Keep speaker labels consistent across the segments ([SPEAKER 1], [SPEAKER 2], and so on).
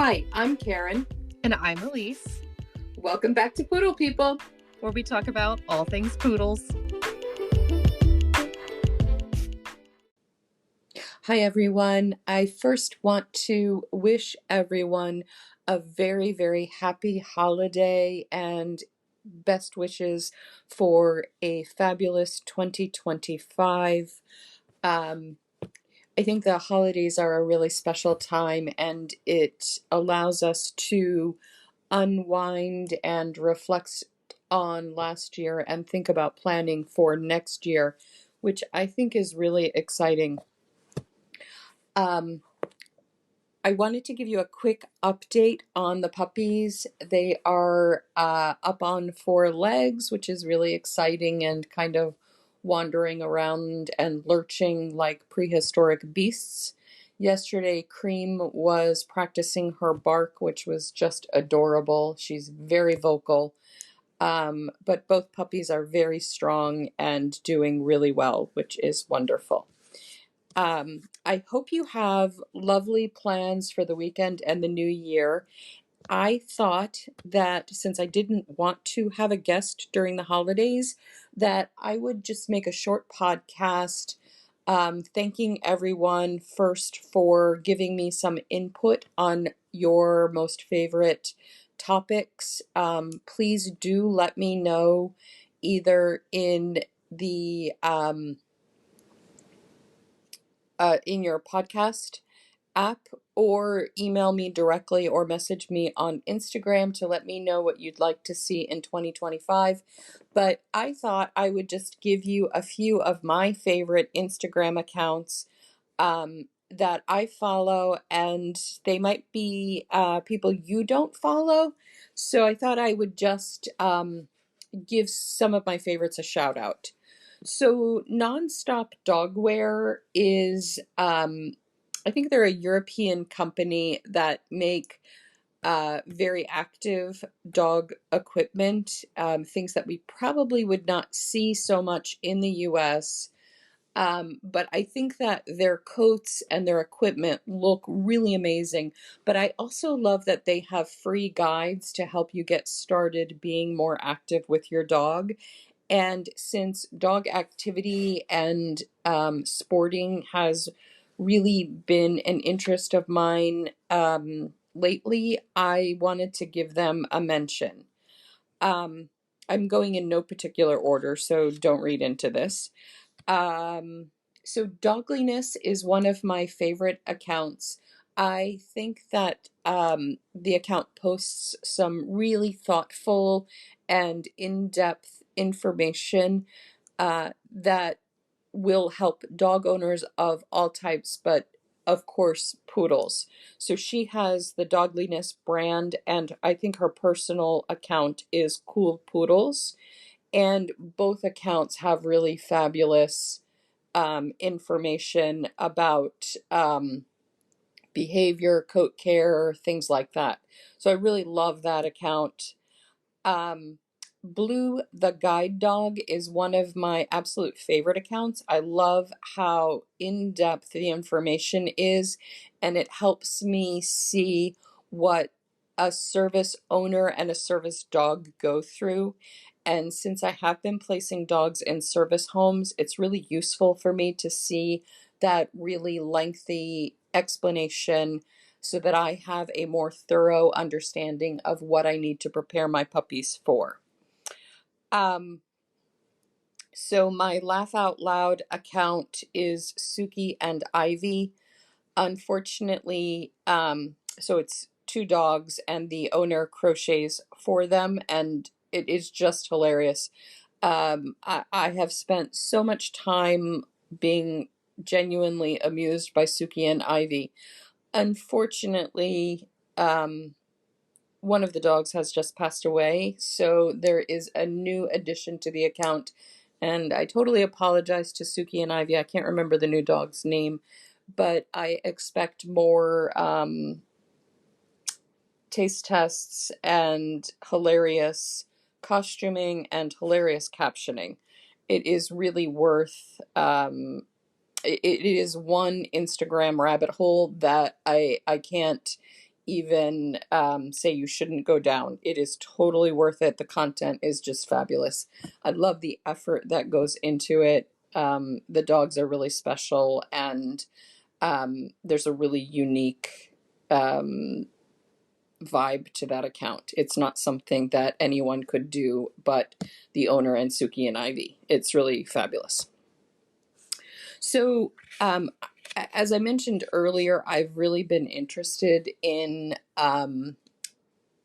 [SPEAKER 1] Hi, I'm Karen.
[SPEAKER 2] And I'm Elise,
[SPEAKER 1] Welcome back to Poodle People.
[SPEAKER 2] where we talk about all things poodles.
[SPEAKER 1] Hi, everyone. I first want to wish everyone a very, very happy holiday and best wishes for a fabulous 2025. I think the holidays are a really special time, and it allows us to unwind and reflect on last year and think about planning for next year, which I think is really exciting. Um, I wanted to give you a quick update on the puppies. They are up on four legs, which is really exciting, and kind of wandering around and lurching like prehistoric beasts. Yesterday, Cream was practicing her bark, which was just adorable. She's very vocal. But both puppies are very strong and doing really well, which is wonderful. I hope you have lovely plans for the weekend and the new year. I thought that since I didn't want to have a guest during the holidays, that I would just make a short podcast thanking everyone first for giving me some input on your most favorite topics. Please do let me know either in your podcast app, or email me directly, or message me on Instagram to let me know what you'd like to see in 2025. But I thought I would just give you a few of my favorite Instagram accounts that I follow, and they might be people you don't follow. So I thought I would just give some of my favorites a shout out. So Nonstop Dogwear is, I think they're a European company that make very active dog equipment, things that we probably would not see so much in the US. But I think that their coats and their equipment look really amazing. But I also love that they have free guides to help you get started being more active with your dog. And since dog activity and sporting has really been an interest of mine lately, I wanted to give them a mention. Um, I'm going in no particular order, so don't read into this. Um, so Dogliness is one of my favorite accounts. I think that the account posts some really thoughtful and in-depth information that will help dog owners of all types, but of course, poodles. So she has the Dogliness brand, and I think her personal account is Cool Poodles. And both accounts have really fabulous information about behavior, coat care, things like that. So I really love that account. Um, Blue the Guide Dog is one of my absolute favorite accounts. I love how in-depth the information is, and it helps me see what a service owner and a service dog go through. And since I have been placing dogs in service homes, it's really useful for me to see that really lengthy explanation so that I have a more thorough understanding of what I need to prepare my puppies for. So my Laugh Out Loud account is Suki and Ivy. Unfortunately, so it's two dogs, and the owner crochets for them, and it is just hilarious. I have spent so much time being genuinely amused by Suki and Ivy. Unfortunately, one of the dogs has just passed away, so there is a new addition to the account. And I totally apologize to Suki and Ivy. I can't remember the new dog's name, but I expect more taste tests and hilarious costuming and hilarious captioning. It is really worth it is one Instagram rabbit hole that I can't even say you shouldn't go down. It is totally worth it. The content is just fabulous. I love the effort that goes into it. The dogs are really special, and there's a really unique vibe to that account. It's not something that anyone could do but the owner and Suki and Ivy. It's really fabulous. So, as I mentioned earlier, I've really been interested in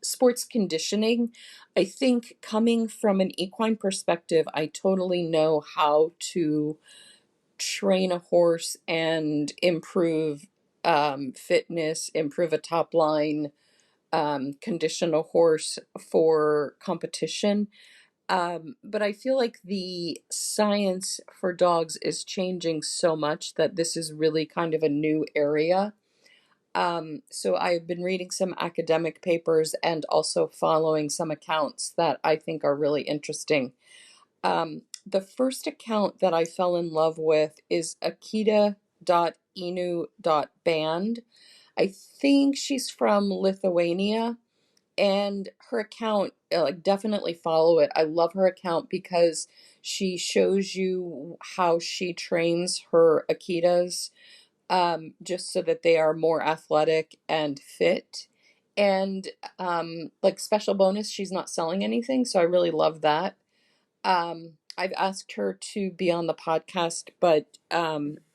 [SPEAKER 1] sports conditioning. I think coming from an equine perspective, I totally know how to train a horse and improve fitness, improve a top line, condition a horse for competition. But I feel like the science for dogs is changing so much that this is really kind of a new area. So I've been reading some academic papers and also following some accounts that I think are really interesting. The first account that I fell in love with is akita.inu.band. I think she's from Lithuania, and her account, like, definitely follow it. I love her account because she shows you how she trains her Akitas, just so that they are more athletic and fit. And like, special bonus, she's not selling anything, so I really love that. I've asked her to be on the podcast, but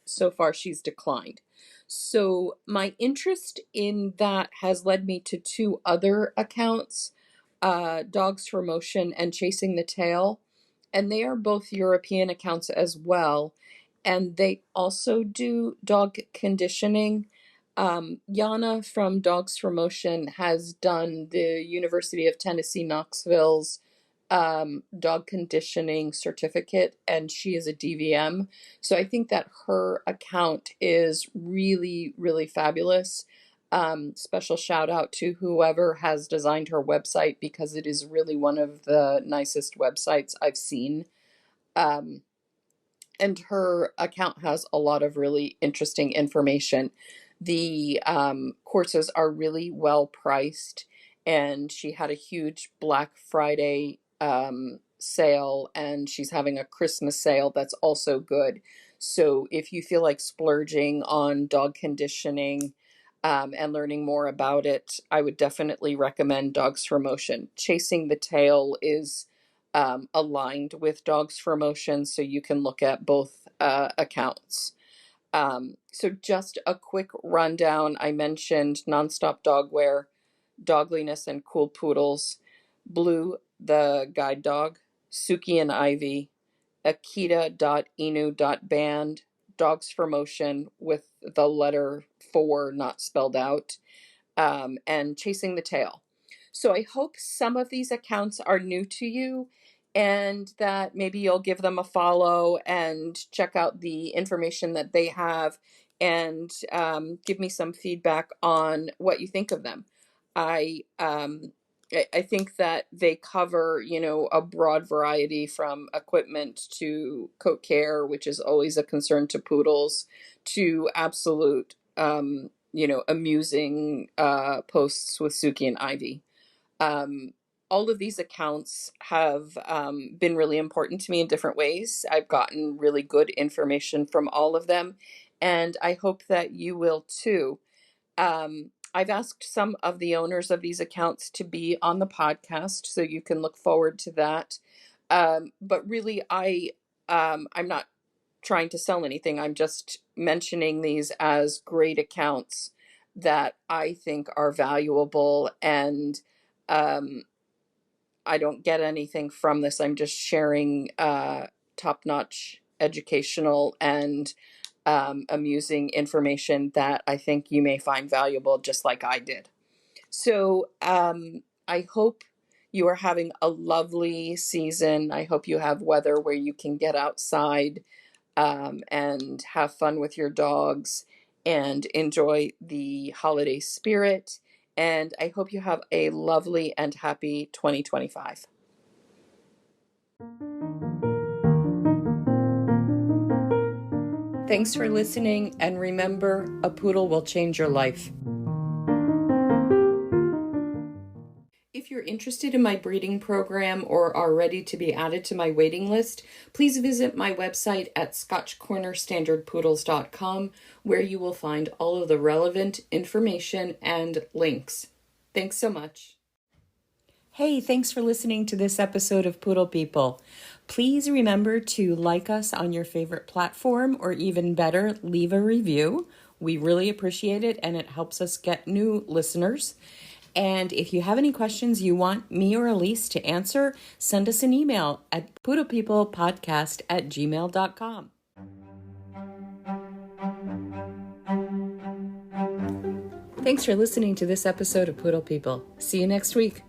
[SPEAKER 1] so far she's declined. So my interest in that has led me to two other accounts, Dogs for Motion and Chasing the Tail. And they are both European accounts as well. And they also do dog conditioning. Yana from Dogs for Motion has done the University of Tennessee Knoxville's dog conditioning certificate, and she is a DVM. So I think that her account is really, really fabulous. Special shout out to whoever has designed her website, because it is really one of the nicest websites I've seen. And her account has a lot of really interesting information. The courses are really well priced, and she had a huge Black Friday sale, and she's having a Christmas sale that's also good. So if you feel like splurging on dog conditioning and learning more about it, I would definitely recommend Dogs for Motion. Chasing the Tail is aligned with Dogs for Motion, so you can look at both accounts. So just a quick rundown. I mentioned Nonstop Dogwear, Dogliness and Cool Poodles, Blue, the guide dog, Suki and Ivy, akita.inu.band, Dogs for Motion with the letter 4 not spelled out, and Chasing the Tail. So I hope some of these accounts are new to you, and that maybe you'll give them a follow and check out the information that they have, and give me some feedback on what you think of them. I think that they cover, a broad variety, from equipment to coat care, which is always a concern to poodles, to absolute, amusing posts with Suki and Ivy. All of these accounts have been really important to me in different ways. I've gotten really good information from all of them, and I hope that you will too. I've asked some of the owners of these accounts to be on the podcast, so you can look forward to that. But really, I'm not trying to sell anything. I'm just mentioning these as great accounts that I think are valuable, and I don't get anything from this. I'm just sharing top-notch educational and amusing information that I think you may find valuable, just like I did. So I hope you are having a lovely season. I hope you have weather where you can get outside and have fun with your dogs and enjoy the holiday spirit. And I hope you have a lovely and happy 2025. Thanks for listening, and remember, a poodle will change your life. interested in my breeding program or are ready to be added to my waiting list, please visit my website at scotchcornerstandardpoodles.com, where you will find all of the relevant information and links. Thanks so much. Hey, thanks for listening to this episode of Poodle People. Please remember to like us on your favorite platform, or even better, leave a review. We really appreciate it, and it helps us get new listeners. And if you have any questions you want me or Elise to answer, send us an email at poodlepeoplepodcast@gmail.com. Thanks for listening to this episode of Poodle People. See you next week.